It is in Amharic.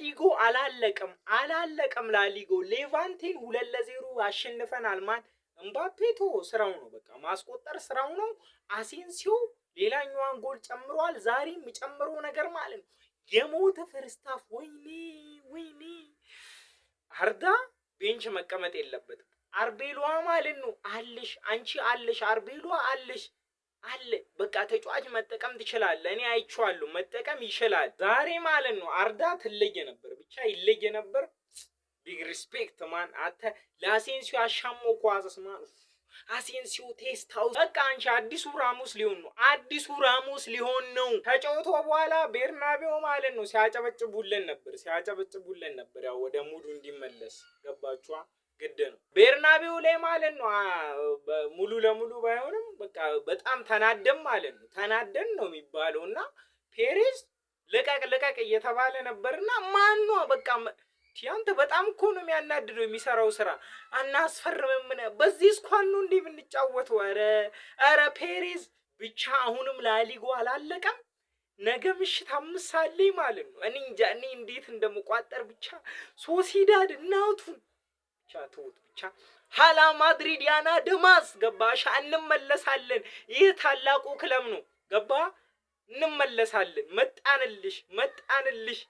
ላሊጎ አላለቀም ላሊጎ ሌቫንቴን 2-0 አሸንፈናል። ማን እምባፔቶ ስራው ነው በቃ ማስቆጠር ስራው ነው። አሴንሲዮ ሌላኛዋን ጎል ጨምሯል። ዛሬም የሚጨምረው ነገር ማለት ነው የሞተ ፈርስታፍ ወይኔ አርዳ ቤንች መቀመጥ የለበትም። አርቤሏ ማለት ነው አለሽ አንቺ አለሽ አርቤሏ አለሽ አለ በቃ ተጫዋች መጠቀም ትችላለህ። እኔ አይቼዋለሁ መጠቀም ይችላል። ዛሬ ማለት ነው አርዳ ትለየ ነበር ብቻ ይለየ ነበር። ቢግ ሪስፔክት ማን አተ ለአሴንሲዮ አሻመው ኳስስ ማን አሴንሲዮ ቴስታው በቃ አንቺ አዲሱ ራሞስ ሊሆን ነው። ተጫውቶ በኋላ ቤርናቤው ማለት ነው ሲያጨበጭቡልን ነበር ያው ወደ ሙዱ እንዲመለስ ገባችኋ? ግድ ነው ቤርናቤው ላይ ማለት ነው ሙሉ ለሙሉ ባይሆንም በቃ በጣም ተናደም ማለት ነው ተናደን ነው የሚባለውና ፔሬዝ ለቀቅ እየተባለ ነበርና ማን ነው በቃ ቲያንተ በጣም እኮ ነው የሚያናድደው የሚሰራው ስራ አናስፈርምም በዚህ ስኳን ነው እንዴ ብንጫወተው። ኧረ ፔሬዝ ብቻ አሁንም ላሊጎ አላለቀም። ነገ ምሽት 5 ሰዓት ላይ ማለት ነው እኔ እንጃ እኔ እንዴት እንደምቋጠር ብቻ ሶሲዳድ እናቱን ብቻ ሀላ ማድሪድ ያና ደማስ ገባሽ እንመለሳለን። ይህ ታላቁ ክለብ ነው ገባ እንመለሳለን። መጣንልሽ